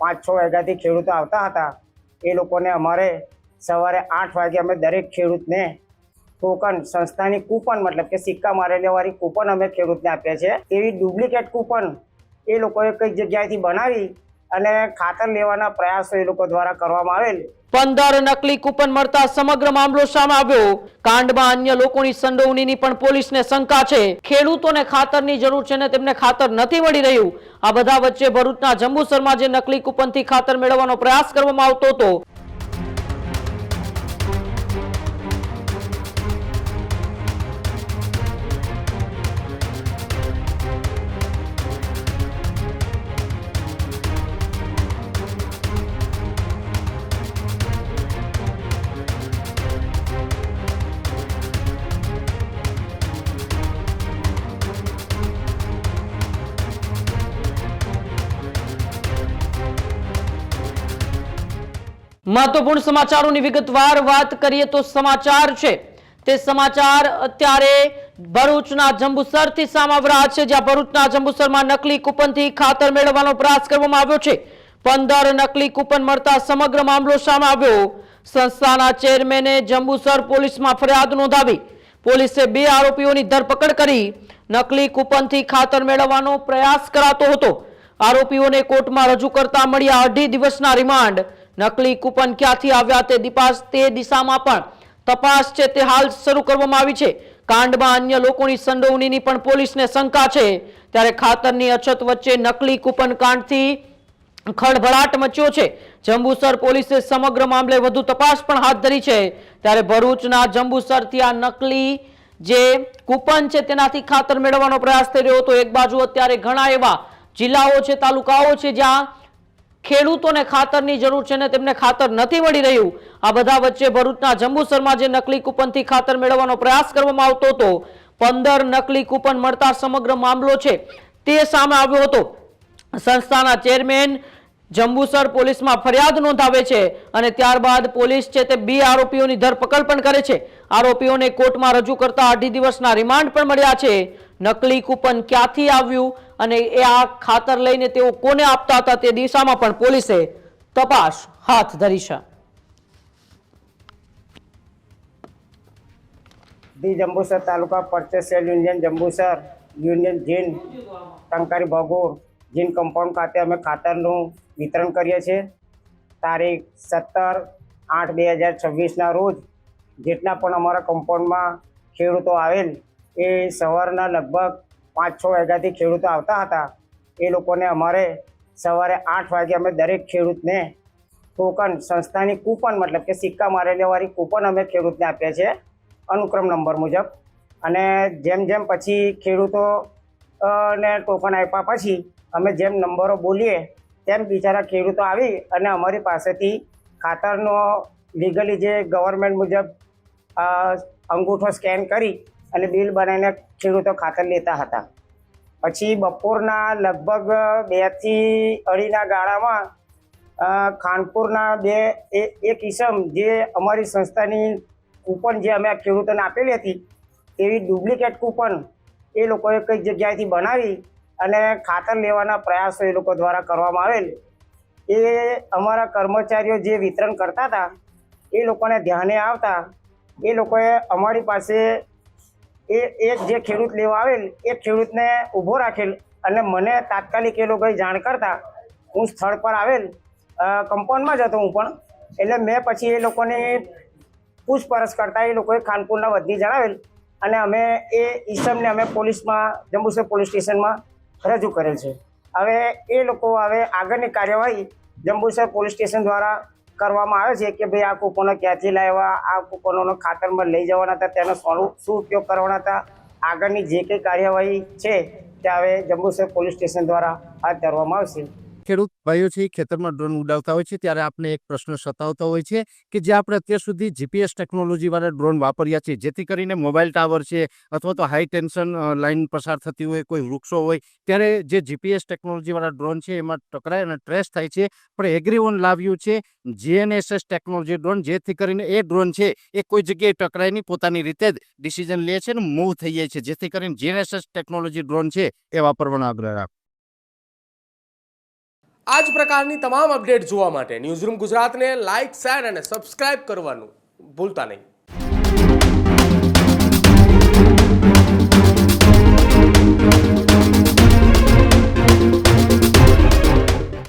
5-6 વાગ્યાથી ખેડૂતો આવતા હતા। એ લોકોને અમારે સવારે 8 વાગે અમે દરેક ખેડૂતને ટોકન સંસ્થાની કૂપન મતલબ કે સિક્કા મારેલી વાળી કૂપન અમે ખેડૂતને આપ્યા છે। એવી ડુપ્લિકેટ કૂપન એ લોકોએ કઈ જગ્યાએથી બનાવી અને ખાતર લેવાના પ્રયાસો એ લોકો દ્વારા કરવામાં આવેલ। 15 નકલી કૂપન મળતા સમગ્ર મામલો સામે આવ્યો। કાંડમાં અન્ય લોકોની સંડોવણીની પણ પોલીસને શંકા છે। ખેડૂતોને ખાતરની જરૂર છે ને તેમને ખાતર નથી મળી રહ્યું। આ બધા વચ્ચે ભરૂચના જંબુસરમાં જે નકલી કૂપનથી ખાતર મેળવવાનો પ્રયાસ કરવામાં આવતો હતો महत्वपूर्ण समाचारों विगतवार बात करिए तो समाचार छे ते समाचार अत्यारे भरूचना जंबूसर थी सामे આવી રહ્યા છે જ્યાં ભરૂચના જંબુસરમાં નકલી કૂપનથી ખાતર મેળવવાનો પ્રયાસ કરવામાં આવ્યો છે। 15 નકલી કૂપન મળતા સમગ્ર મામલો સામે આવ્યો। સંસ્થાના ચેરમેને જંબુસર પોલીસમાં ફરિયાદ નોંધાવી। પોલીસે 2 આરોપીઓની ધરપકડ કરી। નકલી કૂપનથી ખાતર મેળવવાનો પ્રયાસ કરાતો હતો। આરોપીઓને કોર્ટમાં રજૂ કરતા મળ્યા 2.5 દિવસના રિમાન્ડ। નકલી કૂપન ક્યાંથી આવ્યા તે દિશામાં પણ તપાસ છે તે હાલ શરૂ કરવામાં આવી છે। કાંડમાં અન્ય લોકોની સંડોવણીની પણ પોલીસને શંકા છે। ત્યારે ખાતરની અછત વચ્ચે નકલી કૂપન કાંડથી ખળભળાટ મચ્યો છે। જંબુસર પોલીસે સમગ્ર મામલે વધુ તપાસ પણ હાથ ધરી છે। ત્યારે ભરૂચના જંબુસરથી આ નકલી જે કૂપન છે તેનાથી ખાતર મેળવવાનો પ્રયાસ થઈ રહ્યો હતો। એક બાજુ અત્યારે ઘણા એવા જિલ્લાઓ છે, તાલુકાઓ છે જ્યાં ખેડૂતોને ખાતરની જરૂર છે ને તેમને ખાતર નથી મળી રહ્યું। આ બધા વચ્ચે ભરૂચના જંબુસરમાં જે નકલી કૂપનથી ખાતર મેળવવાનો પ્રયાસ કરવામાં આવતો હતો 15 નકલી કૂપન મળતા સમગ્ર મામલો છે તે સામે આવ્યો હતો। સંસ્થાના ચેરમેન જંબુસર પોલીસમાં ફરિયાદ નોંધાવે છે અને ત્યારબાદ પોલીસ છે તે 2 આરોપીઓની ધરપકડ પણ કરે છે। આરોપીઓને કોર્ટમાં રજૂ કરતા 2.5 દિવસના રિમાન્ડ પણ મળ્યા છે। નકલી કૂપન ક્યાંથી આવ્યું અને એ આ ખાતર લઈને તેઓ કોને આપતા હતા તે દિશામાં પણ પોલીસે તપાસ હાથ ધરી છે। The Jambusar taluka purchase union Jambusar union gin Tankari Bhagor gin compound खाते अमे खातरનું વિતરણ કરીએ છીએ। તારીખ 17/8/2026 રોજ જેટલા પણ અમારા કમ્પાઉન્ડમાં ખેડૂતો આવેલ એ સવારના લગભગ 5-6 વાગ્યાથી ખેડૂતો આવતા હતા। એ લોકોને અમારે સવારે 8 વાગે અમે દરેક ખેડૂતને ટોકન સંસ્થાની કૂપન મતલબ કે સિક્કા મારેલી વાળી કૂપન અમે ખેડૂતને આપ્યા છે અનુક્રમ નંબર મુજબ। અને જેમ જેમ પછી ખેડૂતો ને ટોકન આપ્યા પછી અમે જેમ નંબરો બોલીએ તેમ બિચારા ખેડૂતો આવી અને અમારી પાસેથી ખાતરનો લીગલી જે ગવર્મેન્ટ મુજબ અંગૂઠો સ્કેન કરી અને બિલ બનાવીને ખેડૂતો ખાતર લેતા હતા। પછી બપોરના લગભગ 2 થી 2.5ના ગાળામાં ખાનપુરના એક ઈસમ જે અમારી સંસ્થાની કૂપન જે અમે ખેડૂતોને આપેલી હતી એવી ડુપ્લિકેટ કૂપન એ લોકોએ કઈ જગ્યાએથી બનાવી અને ખાતર લેવાના પ્રયાસો એ લોકો દ્વારા કરવામાં આવેલ। એ અમારા કર્મચારીઓ જે વિતરણ કરતા હતા એ લોકોને ધ્યાને આવતા એ લોકોએ અમારી પાસે એક જે ખેડૂત લેવા આવેલ એ ખેડૂતને ઊભો રાખેલ અને મને તાત્કાલિક એ લોકોએ જાણ કરતા હું સ્થળ પર આવેલ કમ્પાઉન્ડમાં જ હતો હું પણ। એટલે મેં પછી એ લોકોની પૂછપરછ કરતા એ લોકોએ ખાનપુરના વધી જણાવેલ અને અમે એ ઈસમને અમે પોલીસમાં જંબુસર પોલીસ સ્ટેશનમાં રજૂ કરેલ છે। હવે એ લોકો હવે આગળની કાર્યવાહી જંબુસર પોલીસ સ્ટેશન દ્વારા કરવામાં આવે છે કે ભાઈ આ કૂપનો ક્યાંથી લાવ્યા, આ કૂપનોનો ખાતરમાં લઈ જવાના હતા, તેનો શું ઉપયોગ કરવાના હતા, આગળની જે કંઈ કાર્યવાહી છે તે હવે જંબુસર પોલીસ સ્ટેશન દ્વારા હાથ ધરવામાં આવશે। ખેડૂત ભાઈઓ છે ખેતરમાં ડ્રોન ઉડાવતા હોય છે ત્યારે આપણે એક પ્રશ્ન સતાવતો હોય છે કે જે આપણે અત્યાર સુધી જીપીએસ ટેકનોલોજી વાળા ડ્રોન વાપર્યા છે જેથી કરીને મોબાઈલ ટાવર છે અથવા તો હાઈ ટેન્શન લાઈન પસાર થતી હોય, કોઈ વૃક્ષો હોય ત્યારે જે જીપીએસ ટેકનોલોજી વાળા ડ્રોન છે એમાં ટકરાય અને ટ્રેસ થાય છે। પણ એગ્રીવન લાવ્યું છે જીએનએસએસ ટેકનોલોજી ડ્રોન જેથી કરીને એ ડ્રોન છે એ કોઈ જગ્યાએ ટકરાય નહીં, પોતાની રીતે જ ડિસિઝન લે છે ને મૂવ થઈ જાય છે જેથી કરીને જીએનએસએસ ટેકનોલોજી ડ્રોન છે એ વાપરવાનો આગ્રહ રાખો। આ જ પ્રકારની તમામ અપડેટ જોવા માટે ન્યૂઝરૂમ ગુજરાતને લાઇક, શેર અને સબસ્ક્રાઇબ કરવાનું ભૂલતા નહીં.